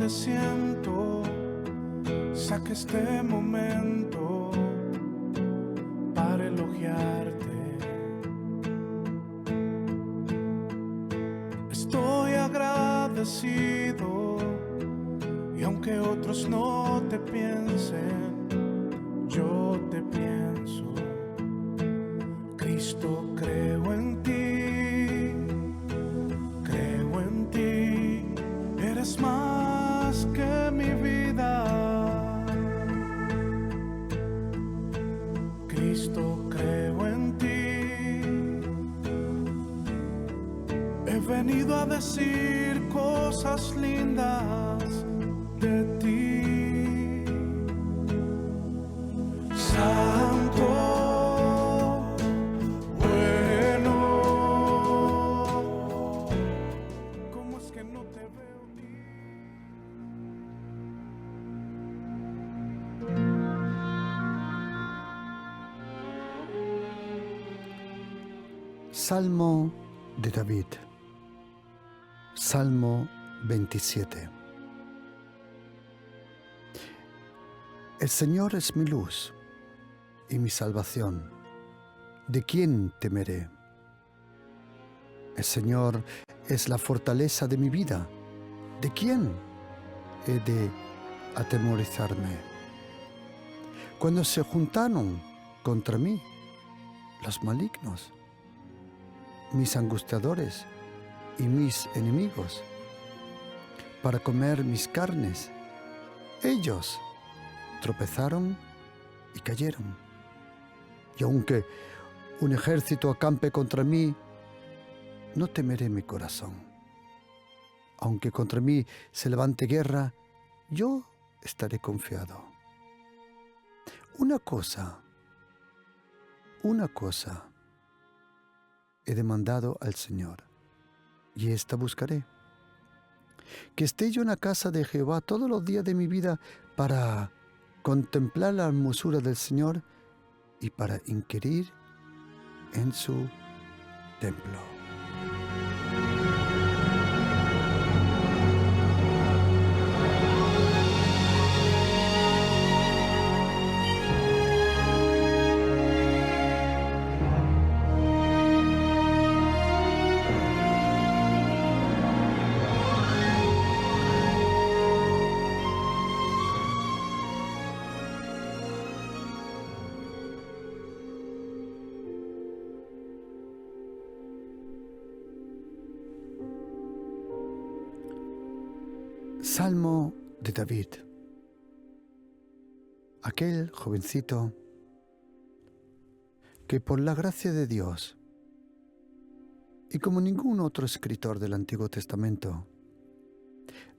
te siento, saca este momento para elogiarte. Estoy agradecido y aunque otros no te piensen, yo te pienso. Cristo, creo en ti, eres más que mi vida. Cristo, creo en ti. He venido a decir cosas lindas de ti. Santo, bueno, ¿cómo es que no te veo ni? Salmo de David. Salmo 27. El Señor es mi luz y mi salvación. ¿De quién temeré? El Señor es la fortaleza de mi vida. ¿De quién he de atemorizarme? Cuando se juntaron contra mí los malignos, mis angustiadores y mis enemigos, para comer mis carnes, ellos tropezaron y cayeron. Y aunque un ejército acampe contra mí, no temeré mi corazón. Aunque contra mí se levante guerra, yo estaré confiado. Una cosa he demandado al Señor, y esta buscaré: que esté yo en la casa de Jehová todos los días de mi vida, para contemplar la hermosura del Señor y para inquirir en su templo. Salmo de David. Aquel jovencito que por la gracia de Dios, y como ningún otro escritor del Antiguo Testamento,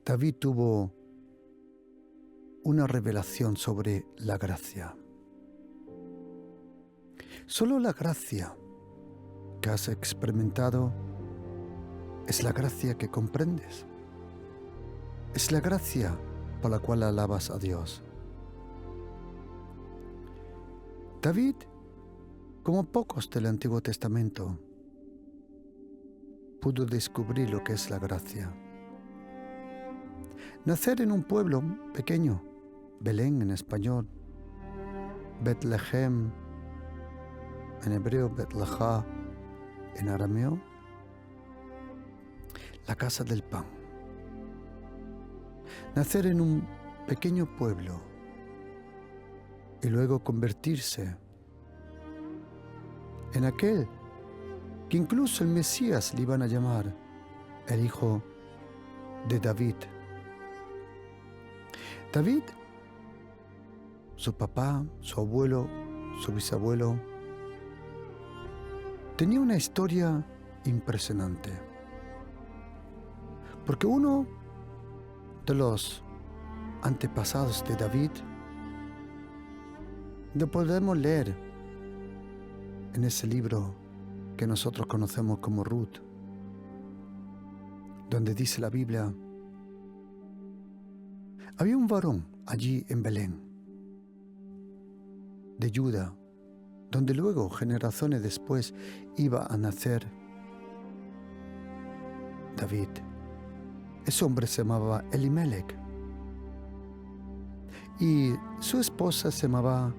David tuvo una revelación sobre la gracia. Solo la gracia que has experimentado es la gracia que comprendes. Es la gracia por la cual alabas a Dios. David, como pocos del Antiguo Testamento, pudo descubrir lo que es la gracia. Nacer en un pueblo pequeño, Belén en español, Betlehem en hebreo, Betlejá en arameo, la casa del pan. Nacer en un pequeño pueblo y luego convertirse en aquel que incluso el Mesías le iban a llamar el hijo de David. David, su papá, su abuelo, su bisabuelo, tenía una historia impresionante, porque uno de los antepasados de David lo podemos leer en ese libro que nosotros conocemos como Ruth, donde dice la Biblia: había un varón allí en Belén, de Judá, donde luego, generaciones después, iba a nacer David. Ese hombre se llamaba Elimelech. y su esposa se llamaba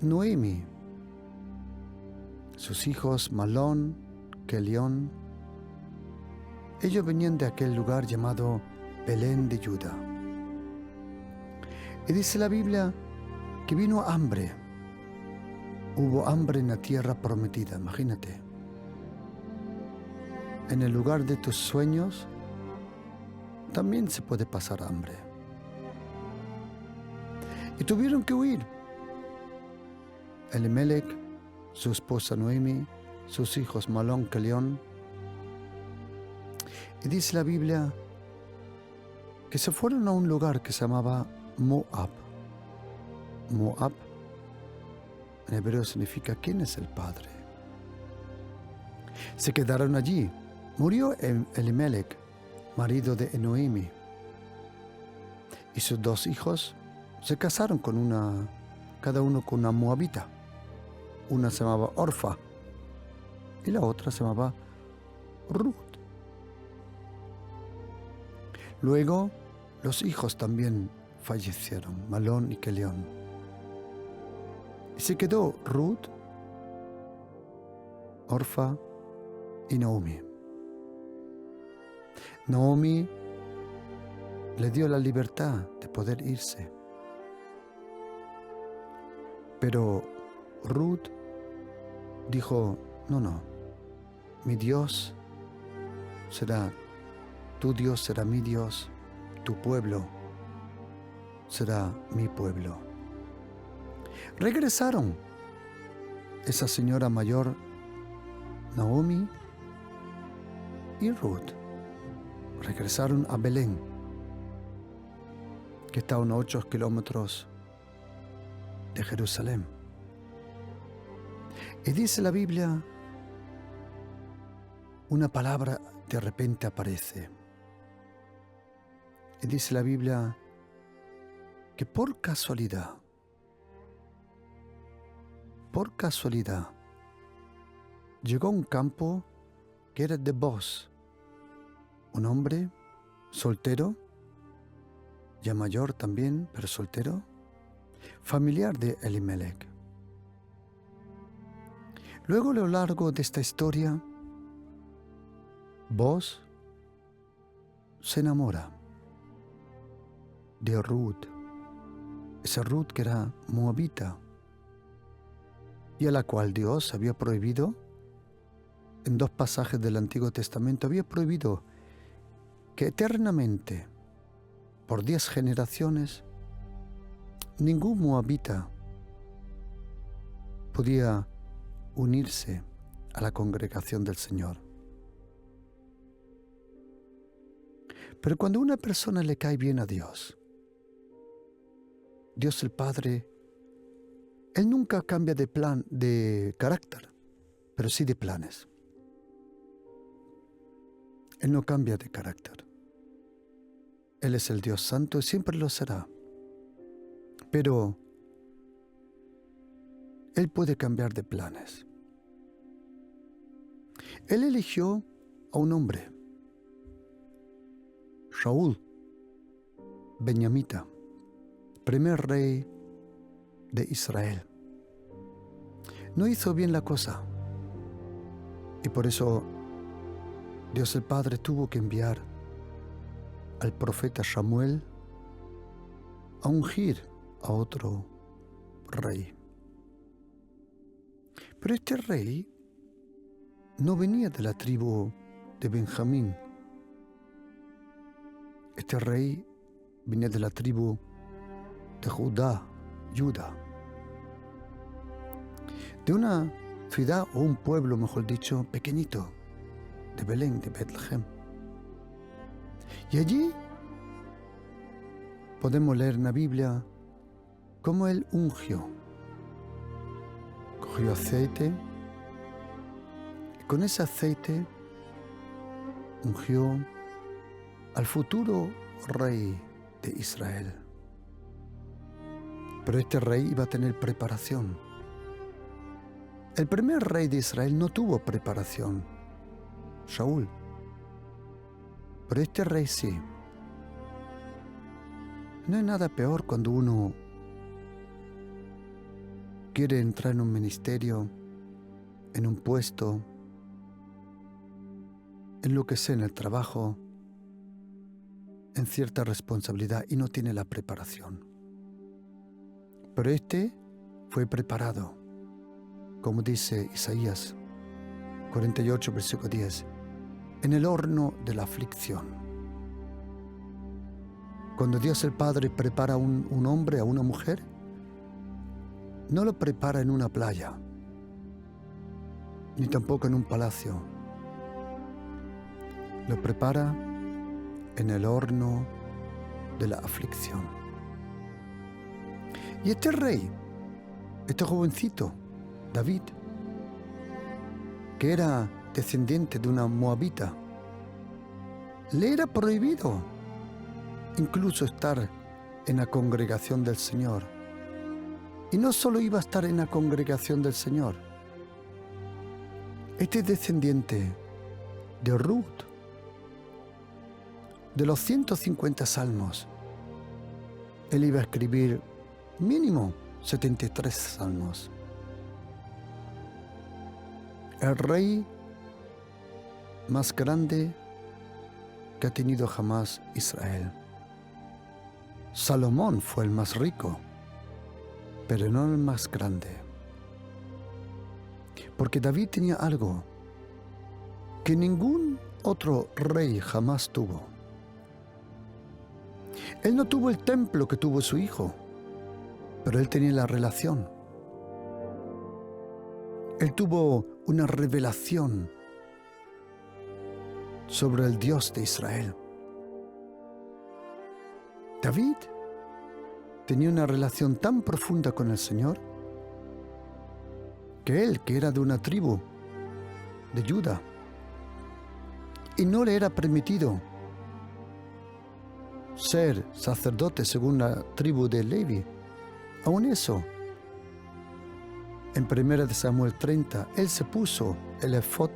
Noemi. Sus hijos Malón, Kelión. Ellos venían de aquel lugar llamado Belén de Judá. Y dice la Biblia que vino hambre. Hubo hambre en la tierra prometida, imagínate. En el lugar de tus sueños también se puede pasar hambre. Y tuvieron que huir. Elimelech, su esposa Noemi, sus hijos Malón, Kelión. Y dice la Biblia que se fueron a un lugar que se llamaba Moab. Moab en hebreo significa ¿quién es el padre? Se quedaron allí. Murió Elimelech, marido de Noemi, y sus dos hijos se casaron con cada uno con una moabita. Una se llamaba Orfa y la otra se llamaba Ruth. Luego los hijos también fallecieron, Malón y Kelión. Y se quedó Ruth, Orfa y Naomi. Naomi le dio la libertad de poder irse. Pero Ruth dijo, no, mi Dios será, tu Dios será mi Dios, tu pueblo será mi pueblo. Regresaron esa señora mayor, Naomi y Ruth. Regresaron a Belén, que está a unos 8 kilómetros de Jerusalén. Y dice la Biblia, una palabra de repente aparece. Y dice la Biblia que por casualidad, llegó a un campo que era de Boz, un hombre soltero, ya mayor también, pero soltero, familiar de Elimelech. Luego, a lo largo de esta historia, Boz se enamora de Ruth, esa Ruth que era moabita, y a la cual Dios había prohibido, en 2 pasajes del Antiguo Testamento, había prohibido que eternamente, por 10 generaciones, ningún moabita podía unirse a la congregación del Señor. Pero cuando a una persona le cae bien a Dios, Dios el Padre, Él nunca cambia de carácter, pero sí de planes. Él no cambia de carácter. Él es el Dios Santo y siempre lo será. Pero Él puede cambiar de planes. Él eligió a un hombre, Saúl, benyamita, primer rey de Israel. No hizo bien la cosa y por eso Dios el Padre tuvo que enviar al profeta Samuel a ungir a otro rey. Pero este rey no venía de la tribu de Benjamín. Este rey venía de la tribu de Judá, de una ciudad o un pueblo, mejor dicho, pequeñito, de Belén, de Betlehem. Y allí podemos leer en la Biblia cómo él ungió. Cogió aceite y con ese aceite ungió al futuro rey de Israel. Pero este rey iba a tener preparación. El primer rey de Israel no tuvo preparación, Saúl. Pero este rey sí. No hay nada peor cuando uno quiere entrar en un ministerio, en un puesto, en lo que sea, en el trabajo, en cierta responsabilidad y no tiene la preparación. Pero este fue preparado, como dice Isaías 48, versículo 10, en el horno de la aflicción. Cuando Dios el Padre prepara a un hombre, a una mujer, no lo prepara en una playa, ni tampoco en un palacio. Lo prepara en el horno de la aflicción. Y este rey, este jovencito, David, que era descendiente de una moabita, le era prohibido incluso estar en la congregación del Señor. Y no solo iba a estar en la congregación del Señor. Este descendiente de Ruth, de los 150 salmos, él iba a escribir mínimo 73 salmos. El rey más grande que ha tenido jamás Israel. Salomón fue el más rico, pero no el más grande. Porque David tenía algo que ningún otro rey jamás tuvo. Él no tuvo el templo que tuvo su hijo, pero él tenía la relación. Él tuvo una revelación sobre el Dios de Israel. David tenía una relación tan profunda con el Señor que él, que era de una tribu de Judá, y no le era permitido ser sacerdote según la tribu de Levi, aún eso, en 1 Samuel 30, él se puso el efod,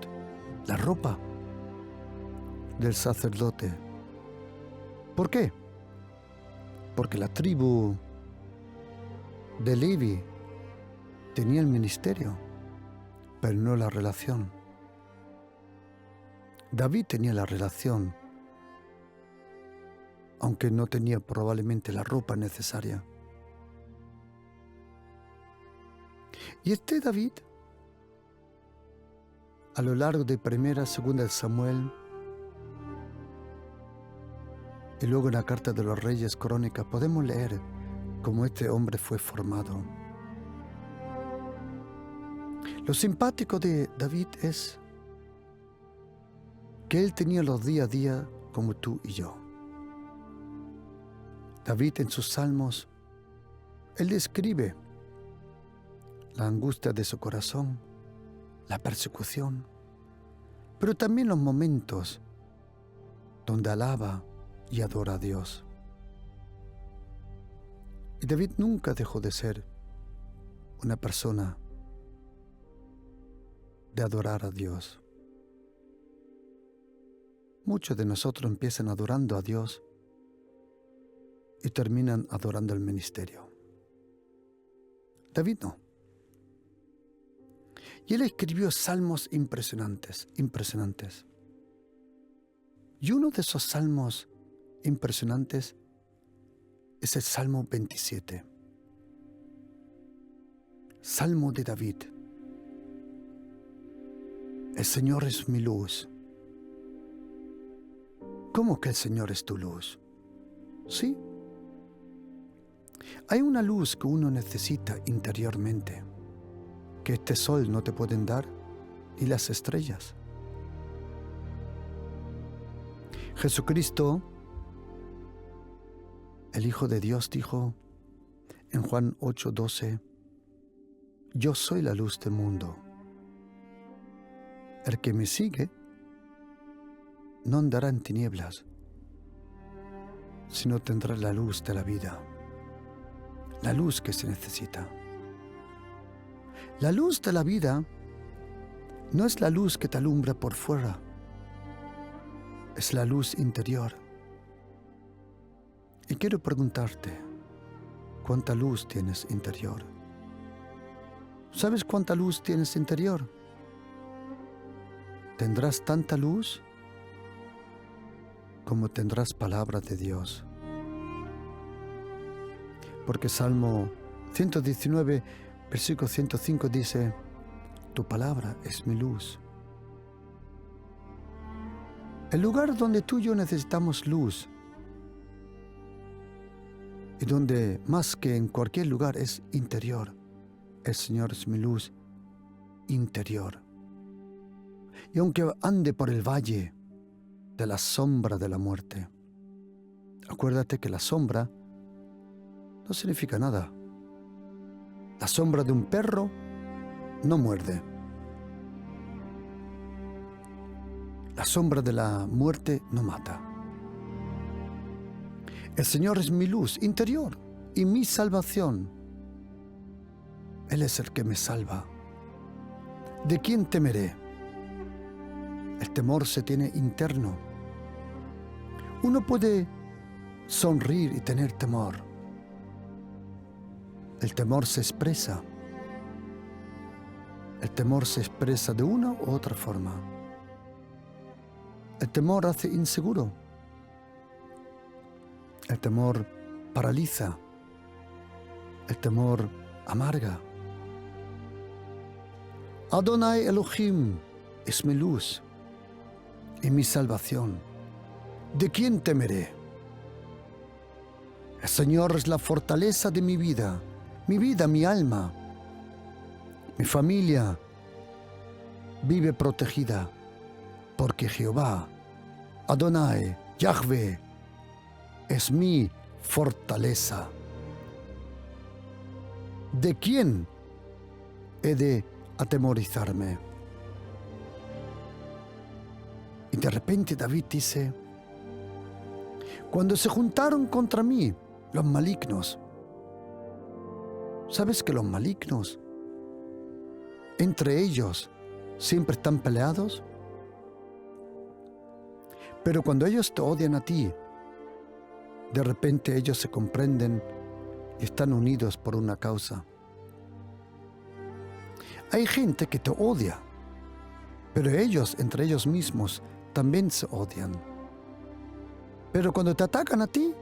la ropa del sacerdote. ¿Por qué? Porque la tribu de Levi tenía el ministerio, pero no la relación. David tenía la relación, aunque no tenía probablemente la ropa necesaria. Y este David, a lo largo de 1, 2 Samuel, y luego en la Carta de los Reyes, Crónicas, podemos leer cómo este hombre fue formado. Lo simpático de David es que él tenía los día a día como tú y yo. David en sus salmos, él describe la angustia de su corazón, la persecución, pero también los momentos donde alaba y adora a Dios. Y David nunca dejó de ser una persona de adorar a Dios. Muchos de nosotros empiezan adorando a Dios y terminan adorando el ministerio. David no. Y él escribió salmos impresionantes. Y uno de esos salmos impresionantes es el Salmo 27. Salmo de David. El Señor es mi luz. ¿Cómo que el Señor es tu luz? Sí. Hay una luz que uno necesita interiormente, que este sol no te pueden dar, y las estrellas. Jesucristo, el Hijo de Dios, dijo en Juan 8:12, yo soy la luz del mundo. El que me sigue no andará en tinieblas, sino tendrá la luz de la vida, la luz que se necesita. La luz de la vida no es la luz que te alumbra por fuera, es la luz interior. Y quiero preguntarte, ¿cuánta luz tienes interior? ¿Sabes cuánta luz tienes interior? Tendrás tanta luz como tendrás palabra de Dios. Porque Salmo 119, versículo 105 dice, tu palabra es mi luz. El lugar donde tú y yo necesitamos luz y donde más que en cualquier lugar es interior. El Señor es mi luz interior. Y aunque ande por el valle de la sombra de la muerte, acuérdate que la sombra no significa nada. La sombra de un perro no muerde. La sombra de la muerte no mata. El Señor es mi luz interior y mi salvación. Él es el que me salva. ¿De quién temeré? El temor se tiene interno. Uno puede sonreír y tener temor. El temor se expresa. El temor se expresa de una u otra forma. El temor hace inseguro. El temor paraliza. El temor amarga. Adonai Elohim es mi luz y mi salvación. ¿De quién temeré? El Señor es la fortaleza de mi vida, mi alma. Mi familia vive protegida porque Jehová, Adonai, Yahvé, es mi fortaleza. ¿De quién he de atemorizarme? Y de repente David dice, cuando se juntaron contra mí los malignos, ¿sabes que los malignos entre ellos siempre están peleados? Pero cuando ellos te odian a ti, de repente ellos se comprenden y están unidos por una causa. Hay gente que te odia, pero ellos, entre ellos mismos, también se odian. Pero cuando te atacan a ti,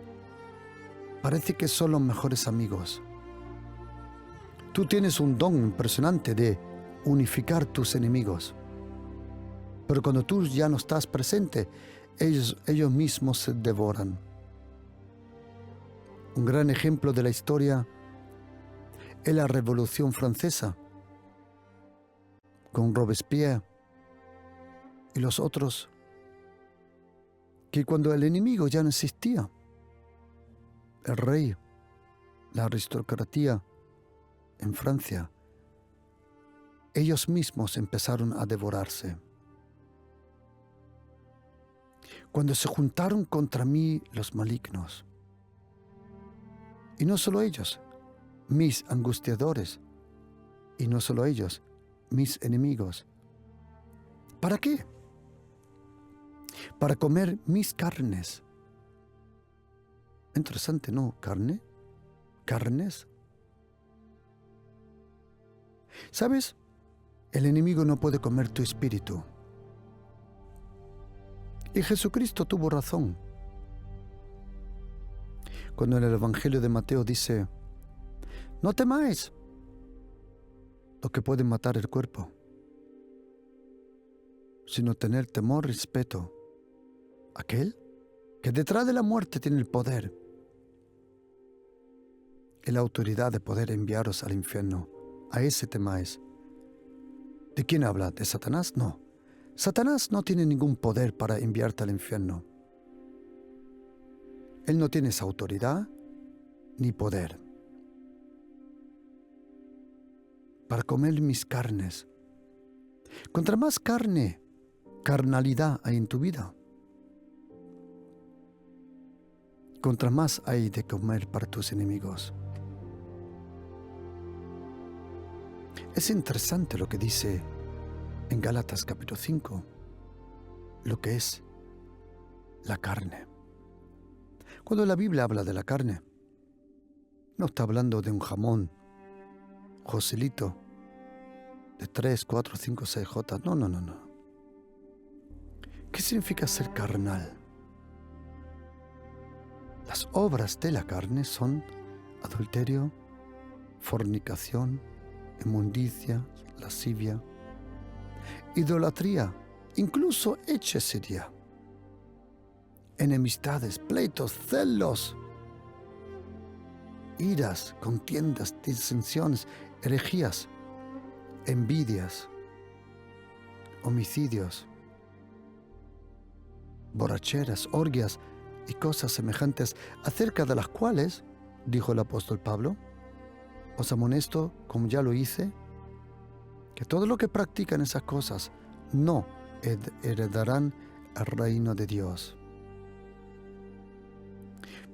parece que son los mejores amigos. Tú tienes un don impresionante de unificar tus enemigos. Pero cuando tú ya no estás presente, ellos mismos se devoran. Un gran ejemplo de la historia es la Revolución Francesa, con Robespierre y los otros, que cuando el enemigo ya no existía, el rey, la aristocracia en Francia, ellos mismos empezaron a devorarse. Cuando se juntaron contra mí los malignos, y no solo ellos, mis angustiadores, y no solo ellos, mis enemigos. ¿Para qué? Para comer mis carnes. Interesante, ¿no? ¿Carne? ¿Carnes? ¿Sabes? El enemigo no puede comer tu espíritu. Y Jesucristo tuvo razón cuando en el Evangelio de Mateo dice, no temáis lo que puede matar el cuerpo, sino tener temor y respeto a aquel que detrás de la muerte tiene el poder y la autoridad de poder enviaros al infierno. A ese temáis. ¿De quién habla? ¿De Satanás? No. Satanás no tiene ningún poder para enviarte al infierno. Él no tiene esa autoridad ni poder para comer mis carnes. Contra más carnalidad hay en tu vida, contra más hay de comer para tus enemigos. Es interesante lo que dice en Gálatas capítulo 5, lo que es la carne. Cuando la Biblia habla de la carne, no está hablando de un jamón, Joselito, de 3, 4, 5, 6 J. No, no, no, no. ¿Qué significa ser carnal? Las obras de la carne son adulterio, fornicación, inmundicia, lascivia, idolatría, incluso hechicería, enemistades, pleitos, celos, iras, contiendas, disensiones, herejías, envidias, homicidios, borracheras, orgias y cosas semejantes, acerca de las cuales, dijo el apóstol Pablo, os amonesto, como ya lo hice, que todo lo que practican esas cosas no heredarán el reino de Dios.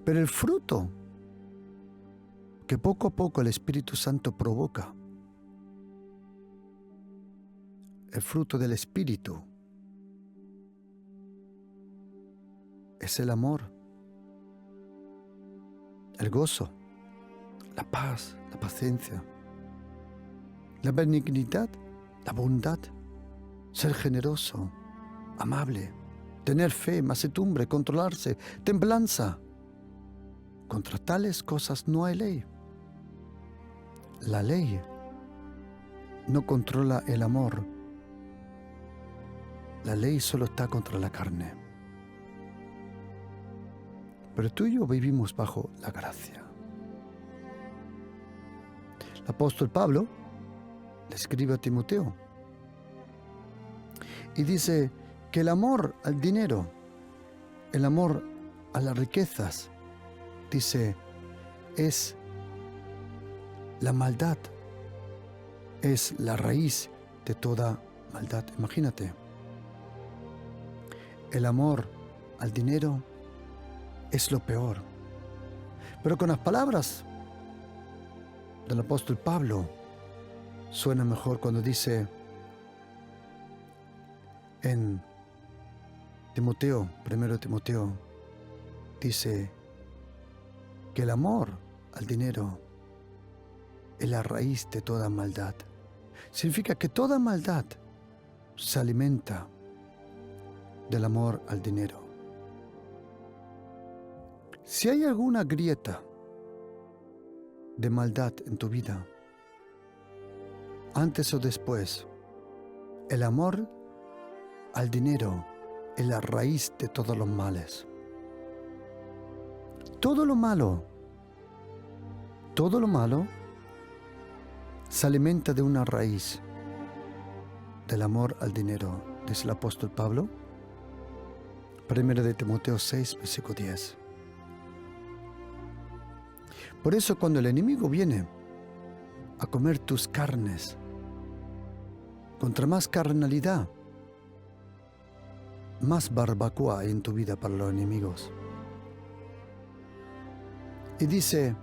Pero el fruto que poco a poco el Espíritu Santo provoca, el fruto del Espíritu, es el amor, el gozo, la paz, la paciencia, la benignidad, la bondad, ser generoso, amable, tener fe, mansedumbre, controlarse, templanza. Contra tales cosas no hay ley. La ley no controla el amor. La ley solo está contra la carne. Pero tú y yo vivimos bajo la gracia. El apóstol Pablo le escribe a Timoteo y dice que el amor al dinero, el amor a las riquezas, dice, es la maldad, es la raíz de toda maldad. Imagínate, el amor al dinero es lo peor. Pero con las palabras del apóstol Pablo suena mejor cuando dice en Timoteo, 1 Timoteo, dice que el amor al dinero es la raíz de toda maldad. Significa que toda maldad se alimenta del amor al dinero. Si hay alguna grieta de maldad en tu vida, antes o después, el amor al dinero es la raíz de todos los males. Todo lo malo se alimenta de una raíz del amor al dinero, dice el apóstol Pablo, 1 Timoteo 6, versículo 10. Por eso cuando el enemigo viene a comer tus carnes, contra más carnalidad, más barbacoa hay en tu vida para los enemigos. Y dice,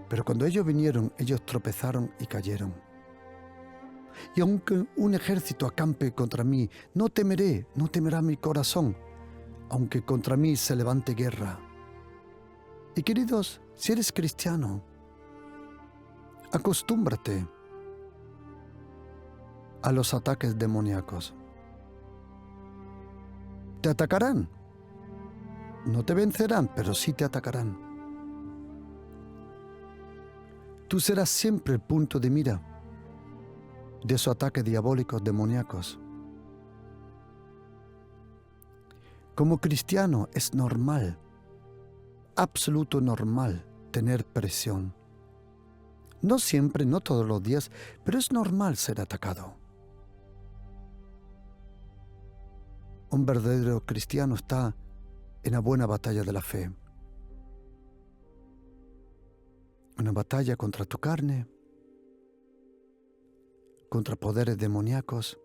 pero cuando ellos vinieron, ellos tropezaron y cayeron. Y aunque un ejército acampe contra mí, no temeré, no temerá mi corazón, aunque contra mí se levante guerra. Y queridos, si eres cristiano, acostúmbrate a los ataques demoníacos. Te atacarán. No te vencerán, pero sí te atacarán. Tú serás siempre el punto de mira de esos ataques diabólicos demoníacos. Como cristiano es normal, absoluto normal, tener presión. No siempre, no todos los días, pero es normal ser atacado. Un verdadero cristiano está en la buena batalla de la fe. Una batalla contra tu carne, contra poderes demoníacos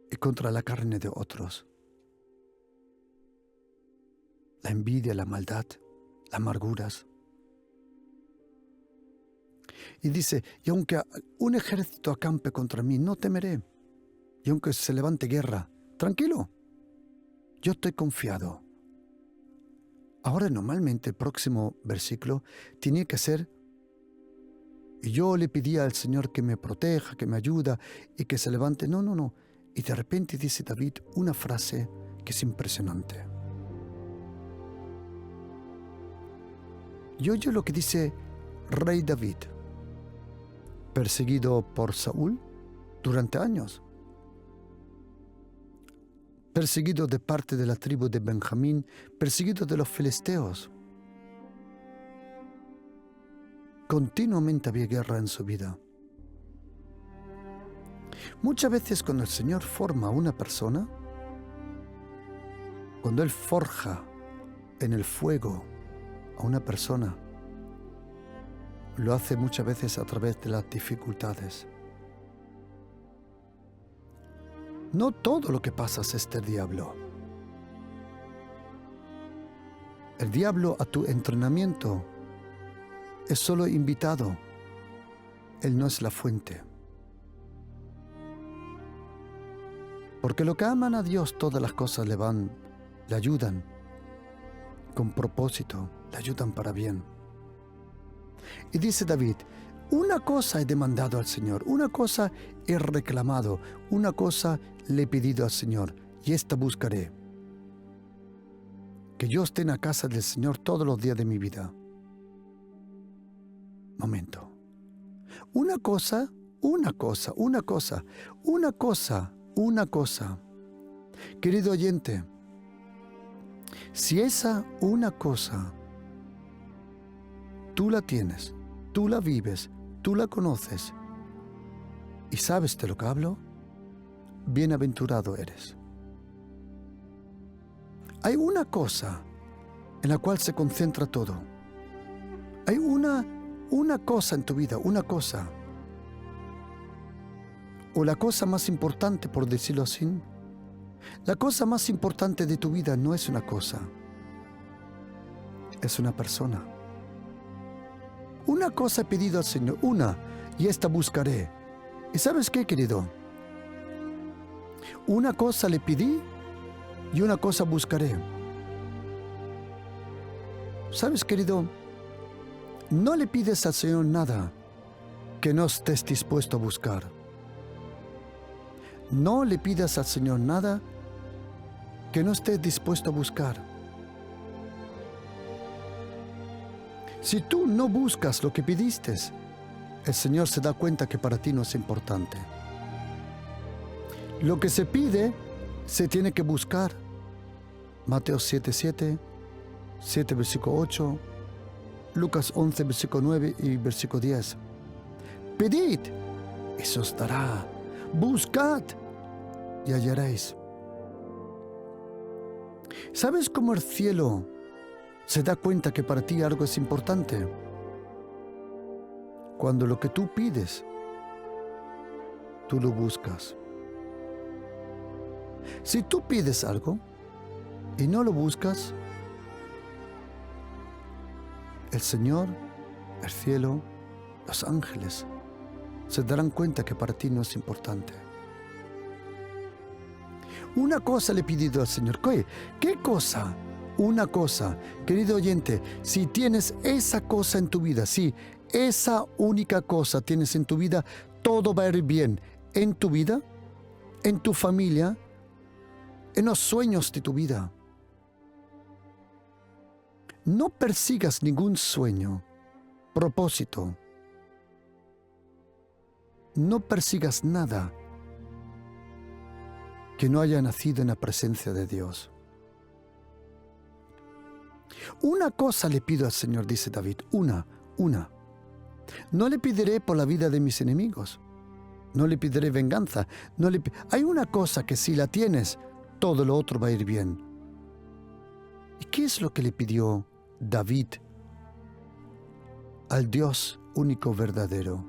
y contra la carne de otros. La envidia, la maldad, las amarguras. Y dice, y aunque un ejército acampe contra mí, no temeré. Y aunque se levante guerra, tranquilo, yo estoy confiado. Ahora normalmente el próximo versículo tiene que ser Y yo le pedía al Señor que me proteja, que me ayuda y que se levante. No, no, no. Y de repente dice David una frase que es impresionante. Y oye lo que dice Rey David, perseguido por Saúl durante años, perseguido de parte de la tribu de Benjamín, perseguido de los filisteos. Continuamente había guerra en su vida. Muchas veces cuando el Señor forma a una persona, cuando Él forja en el fuego a una persona, lo hace muchas veces a través de las dificultades. No todo lo que pasas es del diablo. El diablo a tu entrenamiento es solo invitado. Él no es la fuente. Porque lo que aman a Dios, todas las cosas le ayudan con propósito, le ayudan para bien. Y dice David, una cosa he demandado al Señor, una cosa he reclamado, una cosa le he pedido al Señor, y esta buscaré. Que yo esté en la casa del Señor todos los días de mi vida. Momento. Una cosa. Querido oyente, si esa una cosa tú la tienes, tú la vives, tú la conoces y sabes de lo que hablo, bienaventurado eres. Hay una cosa en la cual se concentra todo. Hay una cosa en tu vida, una cosa. O la cosa más importante, por decirlo así. La cosa más importante de tu vida no es una cosa, es una persona. Una cosa he pedido al Señor, una, y esta buscaré. ¿Y sabes qué, querido? Una cosa le pedí y una cosa buscaré. ¿Sabes, querido? No le pides al Señor nada que no estés dispuesto a buscar. No le pidas al Señor nada que no estés dispuesto a buscar. Si tú no buscas lo que pediste, el Señor se da cuenta que para ti no es importante. Lo que se pide, se tiene que buscar. Mateo 7:7, 7 versículo 8, Lucas 11 versículo 9 y versículo 10. Pedid, y se os dará. Buscad, y hallaréis. ¿Sabes cómo el cielo se da cuenta que para ti algo es importante? Cuando lo que tú pides, tú lo buscas. Si tú pides algo y no lo buscas, el Señor, el cielo, los ángeles se darán cuenta que para ti no es importante. Una cosa le he pedido al Señor. ¿Qué cosa? Una cosa. Querido oyente, si tienes esa cosa en tu vida, si esa única cosa tienes en tu vida, todo va a ir bien en tu vida, en tu familia, en los sueños de tu vida. No persigas ningún sueño, propósito. No persigas nada que no haya nacido en la presencia de Dios. Una cosa le pido al Señor, dice David, una. No le pediré por la vida de mis enemigos. No le pediré venganza. Hay una cosa que si la tienes, todo lo otro va a ir bien. ¿Y qué es lo que le pidió David al Dios único verdadero?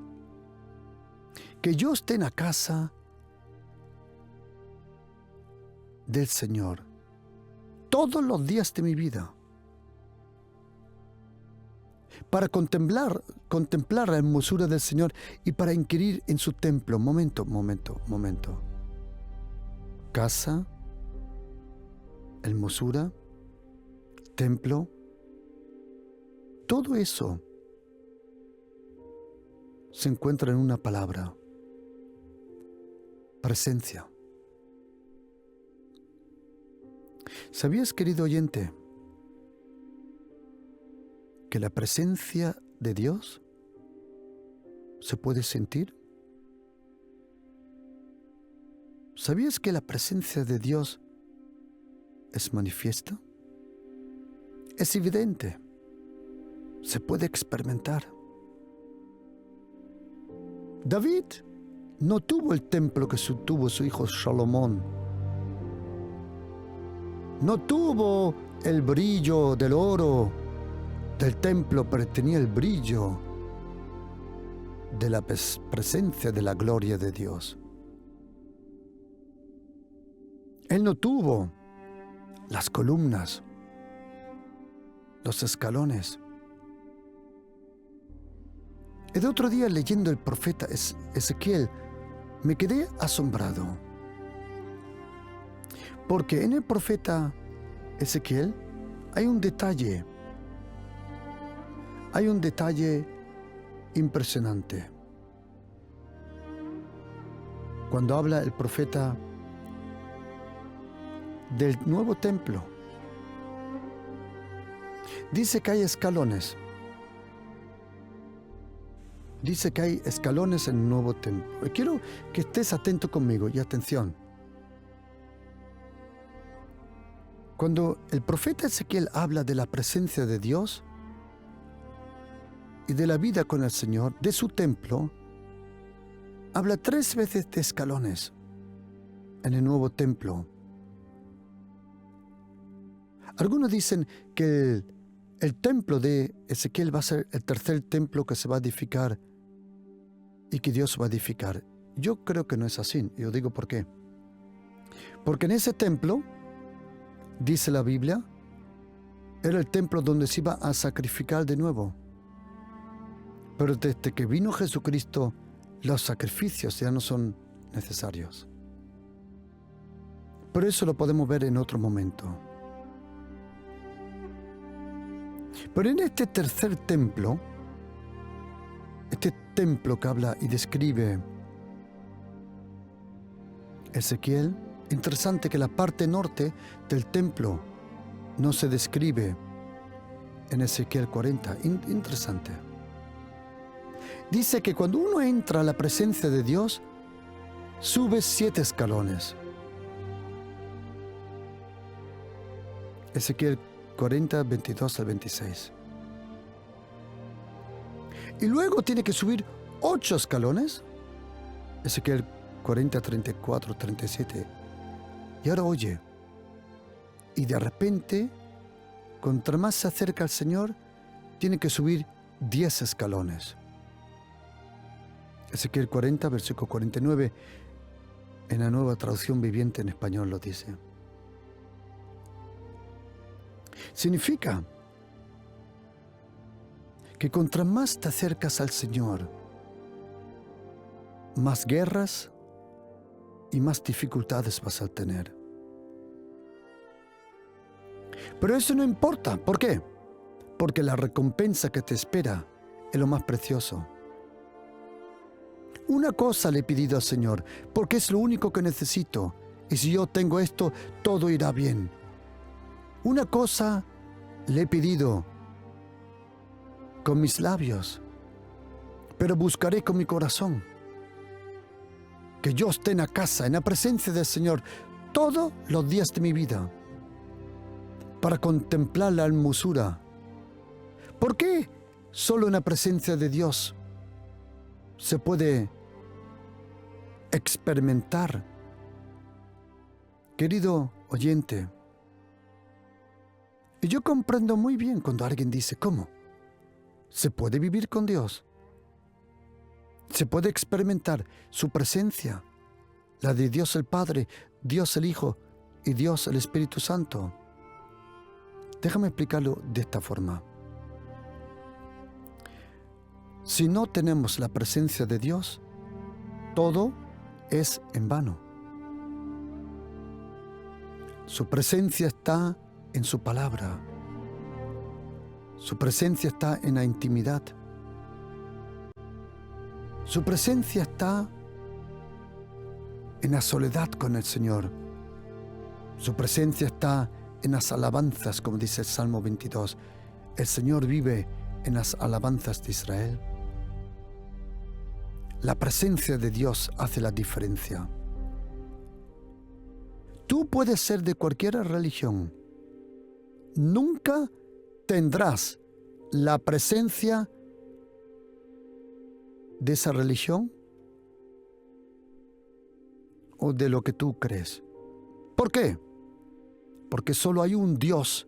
Que yo esté en la casa del Señor todos los días de mi vida, para contemplar la hermosura del Señor y para inquirir en su templo. Momento. Casa, hermosura, templo, todo eso se encuentra en una palabra: presencia. ¿Sabías, querido oyente, que la presencia de Dios se puede sentir? ¿Sabías que la presencia de Dios es manifiesta? Es evidente. Se puede experimentar. David no tuvo el templo que tuvo su hijo Salomón. No tuvo el brillo del oro del templo, pero tenía el brillo de la presencia de la gloria de Dios. Él no tuvo las columnas, los escalones. El otro día, leyendo el profeta Ezequiel, me quedé asombrado, porque en el profeta Ezequiel hay un detalle impresionante. Cuando habla el profeta del nuevo templo, dice que hay escalones. Dice que hay escalones en el nuevo templo. Quiero que estés atento conmigo y atención. Cuando el profeta Ezequiel habla de la presencia de Dios y de la vida con el Señor, de su templo, habla 3 veces de escalones en el nuevo templo. Algunos dicen que el templo de Ezequiel va a ser el tercer templo que se va a edificar y que Dios va a edificar. Yo creo que no es así. Yo digo por qué. Porque en ese templo, dice la Biblia, era el templo donde se iba a sacrificar de nuevo. Pero desde que vino Jesucristo, los sacrificios ya no son necesarios. Pero eso lo podemos ver en otro momento. Pero en este tercer templo, este templo que habla y describe Ezequiel, interesante que la parte norte del templo no se describe en Ezequiel 40. Interesante. Dice que cuando uno entra a la presencia de Dios, sube 7 escalones. Ezequiel 40, 22 al 26. Y luego tiene que subir 8 escalones. Ezequiel 40, 34, 37. Y ahora oye. Y de repente, contra más se acerca al Señor, tiene que subir 10 escalones. Ezequiel 40, versículo 49, en la Nueva Traducción Viviente en español lo dice. Significa que contra más te acercas al Señor, más guerras y más dificultades vas a tener. Pero eso no importa. ¿Por qué? Porque la recompensa que te espera es lo más precioso. Una cosa le he pedido al Señor, porque es lo único que necesito. Y si yo tengo esto, todo irá bien. Una cosa le he pedido con mis labios, pero buscaré con mi corazón. Que yo esté en la casa, en la presencia del Señor, todos los días de mi vida, para contemplar la hermosura. ¿Por qué solo en la presencia de Dios se puede experimentar? Querido oyente, y yo comprendo muy bien cuando alguien dice, ¿cómo? ¿Se puede vivir con Dios? ¿Se puede experimentar su presencia? La de Dios el Padre, Dios el Hijo y Dios el Espíritu Santo. Déjame explicarlo de esta forma. Si no tenemos la presencia de Dios, todo es en vano. Su presencia está en su palabra. Su presencia está en la intimidad. Su presencia está en la soledad con el Señor. Su presencia está en las alabanzas, como dice el Salmo 22. El Señor vive en las alabanzas de Israel. La presencia de Dios hace la diferencia. Tú puedes ser de cualquier religión. Nunca tendrás la presencia de esa religión o de lo que tú crees. ¿Por qué? Porque solo hay un Dios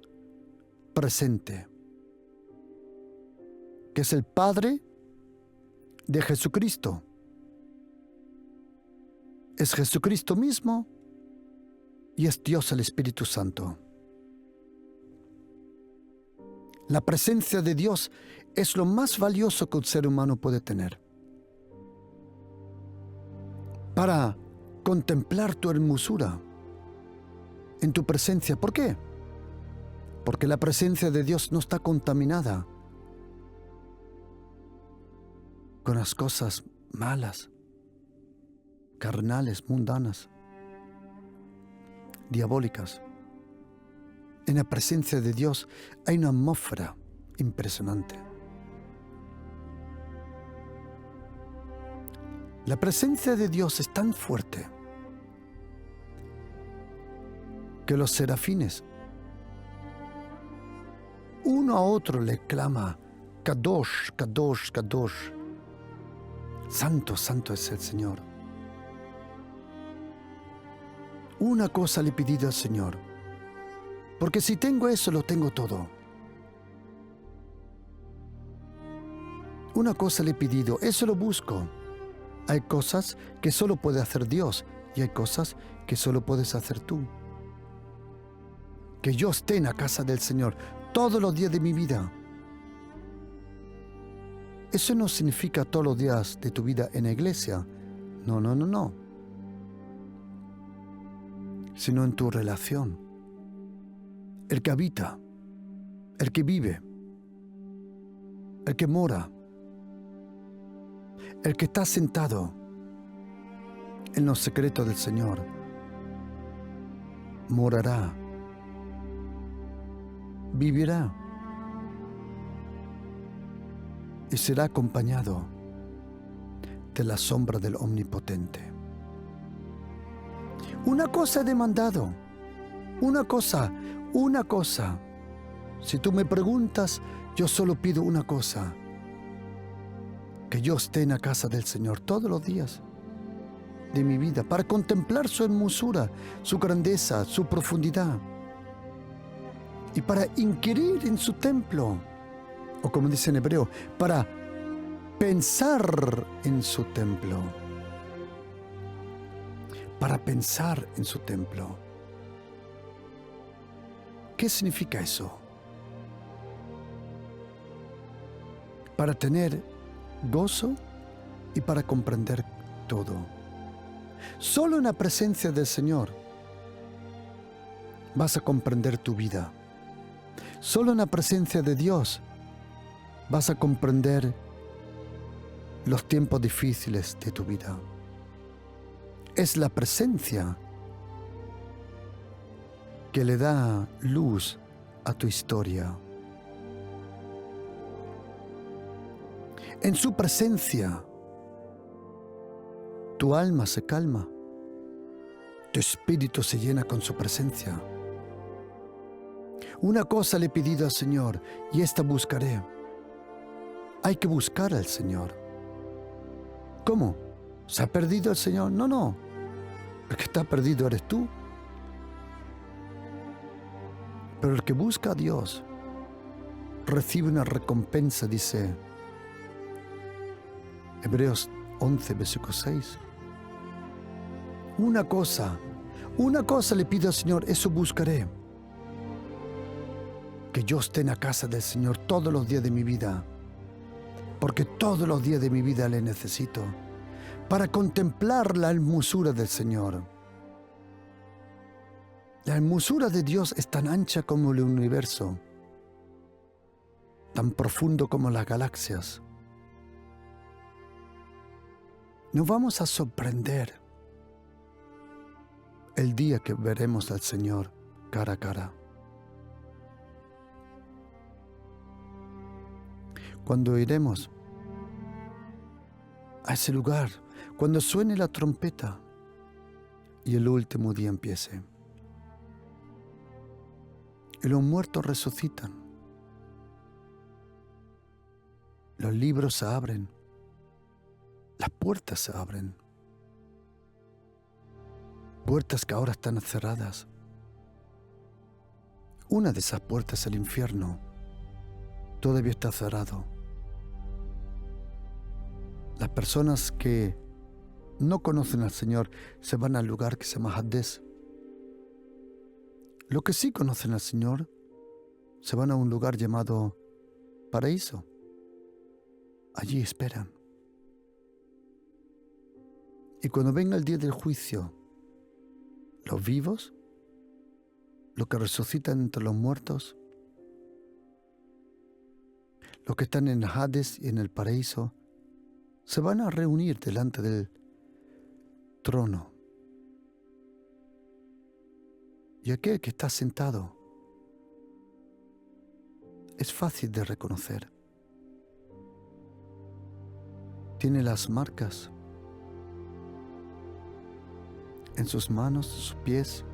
presente, que es el Padre de Jesucristo. Es Jesucristo mismo y es Dios el Espíritu Santo. La presencia de Dios es lo más valioso que un ser humano puede tener. Para contemplar tu hermosura en tu presencia. ¿Por qué? Porque la presencia de Dios no está contaminada con las cosas malas, carnales, mundanas, diabólicas. En la presencia de Dios hay una atmósfera impresionante. La presencia de Dios es tan fuerte que los serafines uno a otro le clama: Kadosh, Kadosh, Kadosh. Santo, santo es el Señor. Una cosa le he pedido al Señor, porque si tengo eso, lo tengo todo. Una cosa le he pedido, eso lo busco. Hay cosas que solo puede hacer Dios y hay cosas que solo puedes hacer tú. Que yo esté en la casa del Señor todos los días de mi vida. Eso no significa todos los días de tu vida en la iglesia. No, no, no, no. Sino en tu relación. El que habita, el que vive, el que mora, el que está sentado en los secretos del Señor, morará, vivirá y será acompañado de la sombra del Omnipotente. Una cosa he demandado, una cosa. Si tú me preguntas, yo solo pido una cosa: que yo esté en la casa del Señor todos los días de mi vida para contemplar su hermosura, su grandeza, su profundidad y para inquirir en su templo, o como dice en hebreo, para pensar en su templo. Para pensar en su templo. ¿Qué significa eso? Para tener gozo y para comprender todo. Solo en la presencia del Señor vas a comprender tu vida. Solo en la presencia de Dios vas a comprender los tiempos difíciles de tu vida. Es la presencia que le da luz a tu historia. En su presencia, tu alma se calma, tu espíritu se llena con su presencia. Una cosa le he pedido al Señor y esta buscaré. Hay que buscar al Señor. ¿Cómo? ¿Se ha perdido el Señor? No, no. El que está perdido eres tú. Pero el que busca a Dios recibe una recompensa, dice Hebreos 11, versículo 6. Una cosa le pido al Señor, eso buscaré. Que yo esté en la casa del Señor todos los días de mi vida, porque todos los días de mi vida le necesito para contemplar la hermosura del Señor. La hermosura de Dios es tan ancha como el universo, tan profundo como las galaxias. Nos vamos a sorprender el día que veremos al Señor cara a cara. Cuando iremos a ese lugar, cuando suene la trompeta y el último día empiece. Y los muertos resucitan. Los libros se abren. Las puertas se abren. Puertas que ahora están cerradas. Una de esas puertas, el infierno, todavía está cerrado. Las personas que no conocen al Señor se van al lugar que se llama Hades. Los que sí conocen al Señor se van a un lugar llamado paraíso. Allí esperan. Y cuando venga el día del juicio, los vivos, los que resucitan entre los muertos, los que están en Hades y en el paraíso, se van a reunir delante del trono. Y aquel que está sentado es fácil de reconocer. Tiene las marcas en sus manos, en sus pies,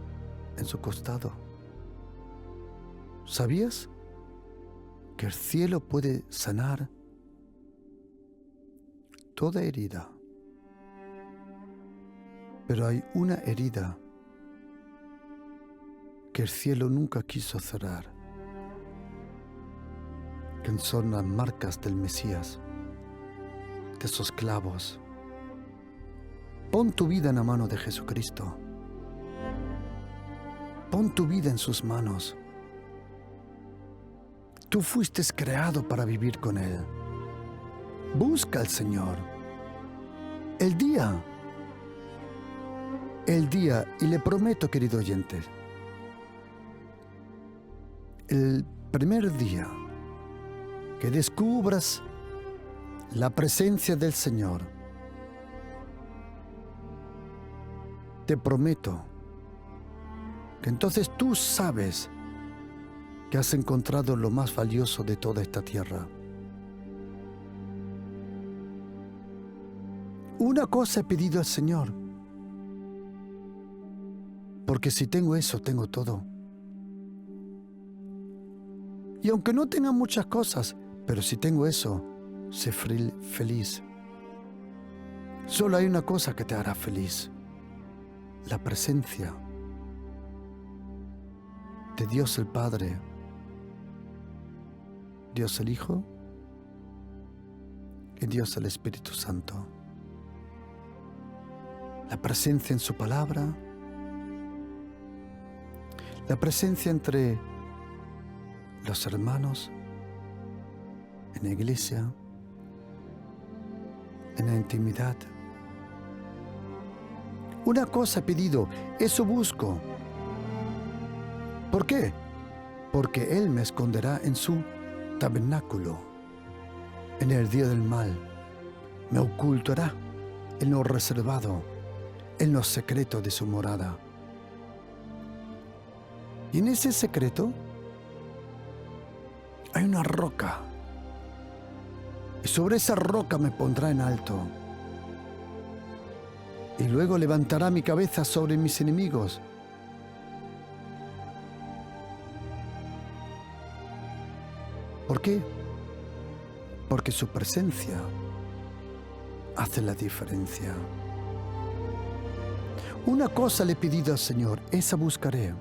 en su costado. ¿Sabías que el cielo puede sanar toda herida? Pero hay una herida que el cielo nunca quiso cerrar, que son las marcas del Mesías, de esos clavos. Pon tu vida en la mano de Jesucristo. Pon tu vida en sus manos. Tú fuiste creado para vivir con Él. Busca al Señor. El día, y le prometo, querido oyente, el primer día que descubras la presencia del Señor, te prometo que entonces tú sabes que has encontrado lo más valioso de toda esta tierra. Una cosa he pedido al Señor, porque si tengo eso, tengo todo. Y aunque no tenga muchas cosas, pero si tengo eso, sé feliz. Solo hay una cosa que te hará feliz: la presencia de Dios el Padre, Dios el Hijo y Dios el Espíritu Santo. La presencia en su palabra, la presencia entre los hermanos, en la iglesia, en la intimidad. Una cosa he pedido, eso busco. ¿Por qué? Porque Él me esconderá en su tabernáculo, en el día del mal. Me ocultará en lo reservado, en lo secreto de su morada. Y en ese secreto hay una roca. Y sobre esa roca me pondrá en alto. Y luego levantará mi cabeza sobre mis enemigos. ¿Por qué? Porque su presencia hace la diferencia. Una cosa le he pedido al Señor, esa buscaré.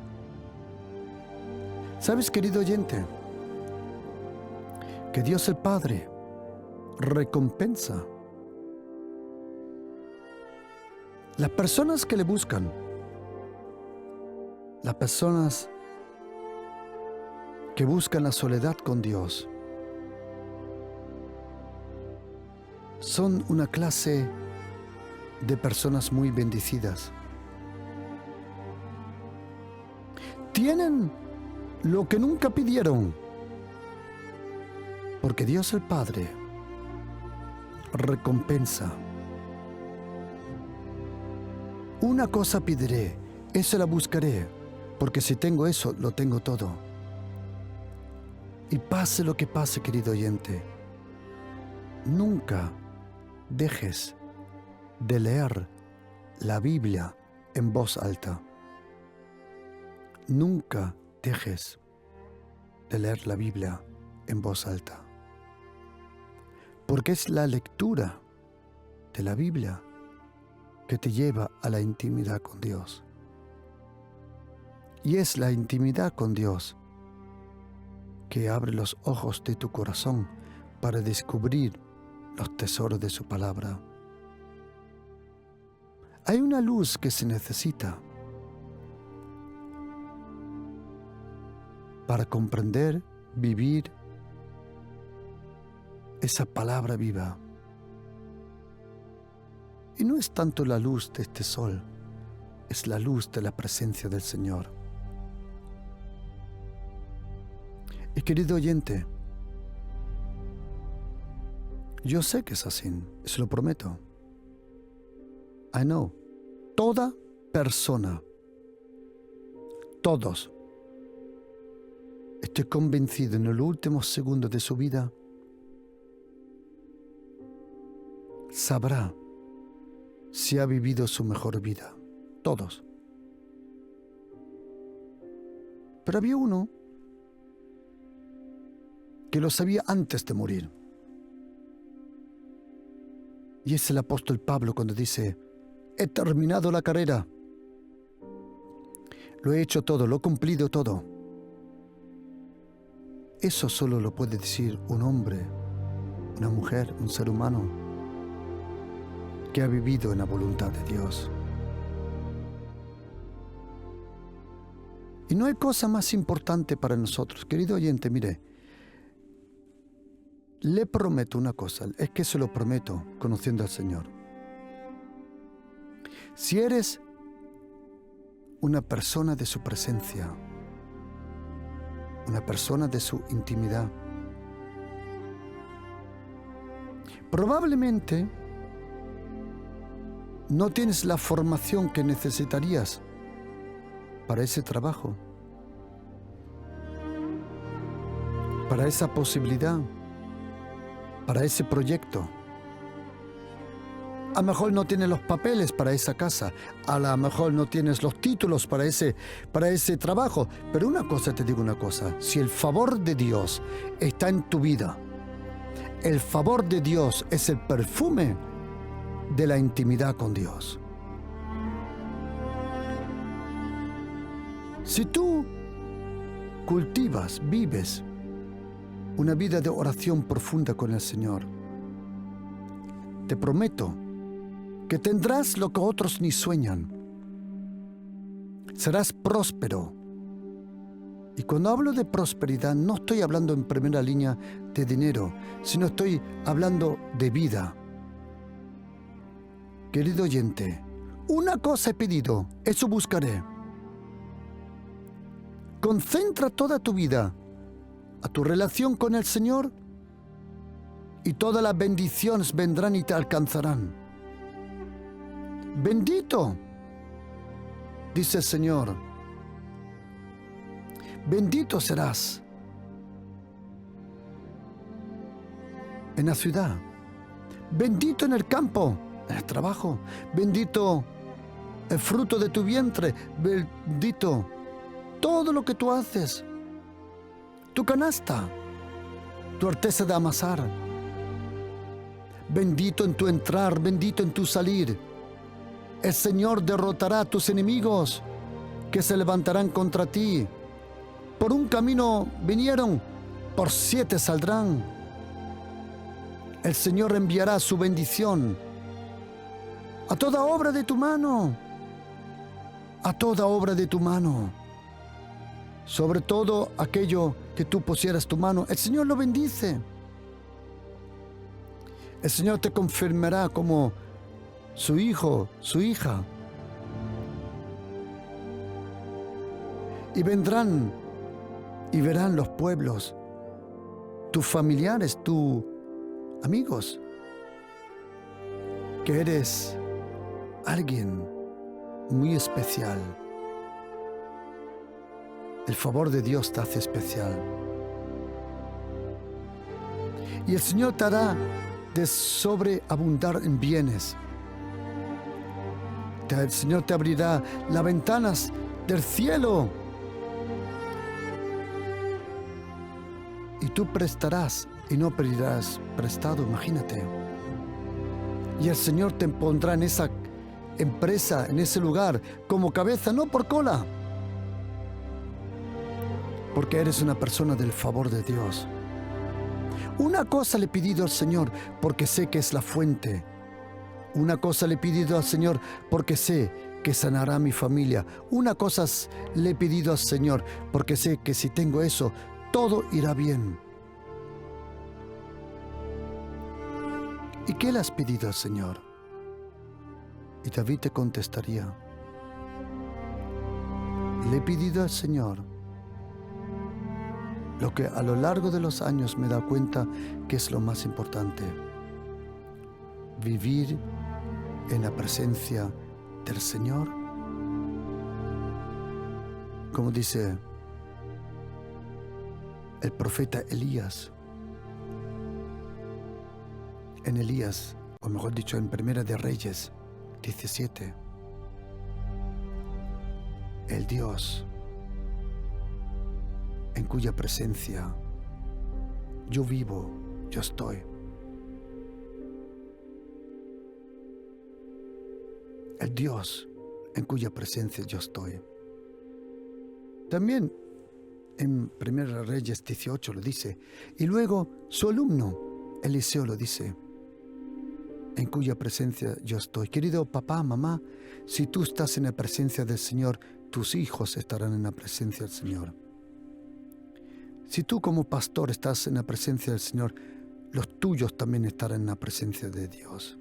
¿Sabes, querido oyente? Que Dios el Padre recompensa las personas que le buscan, las personas que buscan la soledad con Dios. Son una clase de personas muy bendecidas. Tienen lo que nunca pidieron, porque Dios el Padre recompensa Una cosa pediré, eso la buscaré, porque si tengo eso, lo tengo todo. Y pase lo que pase, querido oyente, nunca dejes de leer la Biblia en voz alta. Nunca dejes de leer la Biblia en voz alta. Porque es la lectura de la Biblia que te lleva a la intimidad con Dios. Y es la intimidad con Dios que abre los ojos de tu corazón para descubrir los tesoros de su palabra. Hay una luz que se necesita para comprender, vivir esa palabra viva. Y no es tanto la luz de este sol, es la luz de la presencia del Señor. Y querido oyente, yo sé que es así, se lo prometo. I know. Toda persona, todos, estoy convencido en los últimos segundos de su vida, sabrá si ha vivido su mejor vida. Todos. Pero había uno que lo sabía antes de morir. Y es el apóstol Pablo cuando dice: he terminado la carrera. Lo he hecho todo, lo he cumplido todo. Eso solo lo puede decir un hombre, una mujer, un ser humano que ha vivido en la voluntad de Dios. Y no hay cosa más importante para nosotros. Querido oyente, mire, le prometo una cosa, es que se lo prometo conociendo al Señor. Si eres una persona de su presencia, una persona de su intimidad, probablemente no tienes la formación que necesitarías para ese trabajo, para esa posibilidad, para ese proyecto. A lo mejor no tienes los papeles para esa casa, a lo mejor no tienes los títulos para ese trabajo, pero una cosa te digo una cosa, si el favor de Dios está en tu vida, el favor de Dios es el perfume de la intimidad con Dios. Si tú cultivas, vives una vida de oración profunda con el Señor, te prometo que tendrás lo que otros ni sueñan. Serás próspero. Y cuando hablo de prosperidad, no estoy hablando en primera línea de dinero, sino estoy hablando de vida. Querido oyente, una cosa he pedido, eso buscaré. Concentra toda tu vida a tu relación con el Señor y todas las bendiciones vendrán y te alcanzarán. Bendito, dice el Señor, bendito serás en la ciudad, bendito en el campo, en el trabajo, bendito el fruto de tu vientre, bendito todo lo que tú haces, tu canasta, tu artesa de amasar, bendito en tu entrar, bendito en tu salir. El Señor derrotará a tus enemigos que se levantarán contra ti. Por un camino vinieron, por 7 saldrán. El Señor enviará su bendición a toda obra de tu mano, a toda obra de tu mano. Sobre todo aquello que tú pusieras tu mano, el Señor lo bendice. El Señor te confirmará como su hijo, su hija. Y vendrán y verán los pueblos, tus familiares, tus amigos, que eres alguien muy especial. El favor de Dios te hace especial. Y el Señor te hará de sobreabundar en bienes. El Señor te abrirá las ventanas del cielo. Y tú prestarás y no pedirás prestado, imagínate. Y el Señor te pondrá en esa empresa, en ese lugar, como cabeza, no por cola. Porque eres una persona del favor de Dios. Una cosa le he pedido al Señor, porque sé que es la fuente. Una cosa le he pedido al Señor, porque sé que sanará a mi familia. Una cosa le he pedido al Señor, porque sé que si tengo eso, todo irá bien. ¿Y qué le has pedido al Señor? Y David te contestaría: le he pedido al Señor lo que a lo largo de los años me he dado cuenta que es lo más importante: vivir en la presencia del Señor. Como dice el profeta Elías, en Elías, o mejor dicho, en Primera de Reyes 17, el Dios en cuya presencia yo vivo, yo estoy. El Dios en cuya presencia yo estoy. También en Primera de Reyes 18 lo dice, y luego su alumno Eliseo lo dice: en cuya presencia yo estoy. Querido papá, mamá, si tú estás en la presencia del Señor, tus hijos estarán en la presencia del Señor. Si tú como pastor estás en la presencia del Señor, los tuyos también estarán en la presencia de Dios.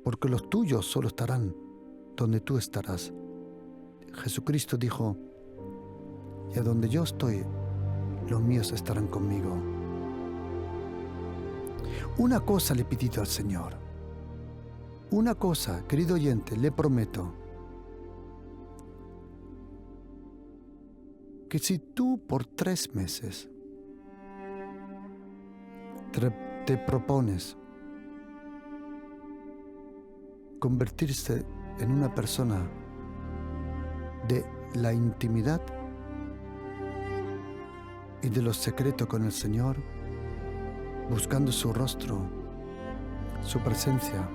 Porque los tuyos solo estarán donde tú estarás. Jesucristo dijo: y a donde yo estoy, los míos estarán conmigo. Una cosa le he pedido al Señor. Una cosa, querido oyente, le prometo: que si tú por 3 meses te propones convertirse en una persona de la intimidad y de los secretos con el Señor, buscando su rostro, su presencia,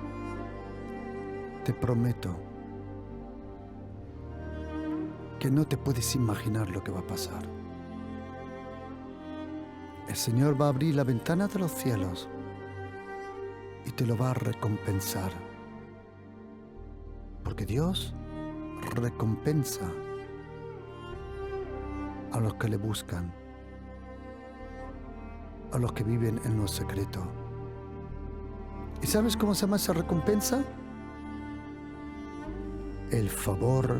te prometo que no te puedes imaginar lo que va a pasar. El Señor va a abrir la ventana de los cielos y te lo va a recompensar. Porque Dios recompensa a los que le buscan, a los que viven en lo secreto. ¿Y sabes cómo se llama esa recompensa? El favor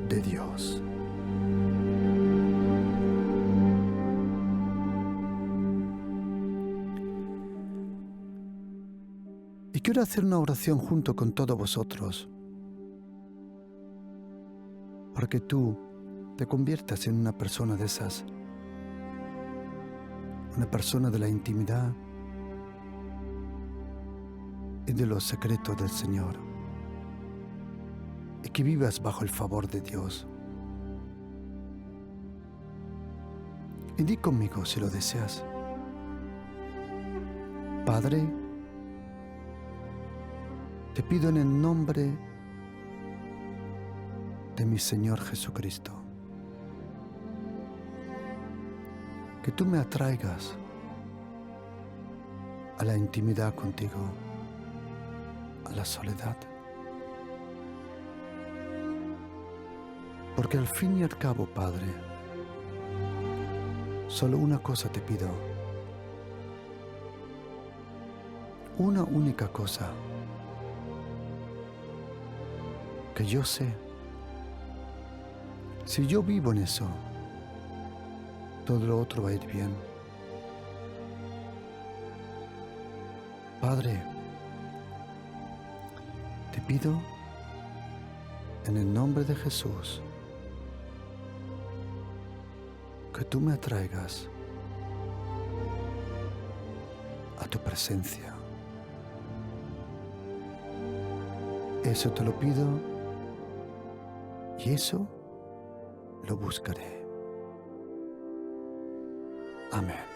de Dios. Y quiero hacer una oración junto con todos vosotros para que tú te conviertas en una persona de esas, una persona de la intimidad y de los secretos del Señor, y que vivas bajo el favor de Dios. Y di conmigo si lo deseas: Padre, te pido en el nombre de mi Señor Jesucristo que tú me atraigas a la intimidad contigo, a la soledad. Porque al fin y al cabo, Padre, solo una cosa te pido, una única cosa, que yo sé, si yo vivo en eso, todo lo otro va a ir bien. Padre, te pido en el nombre de Jesús, que tú me atraigas a tu presencia. Eso te lo pido y eso lo buscaré. Amén.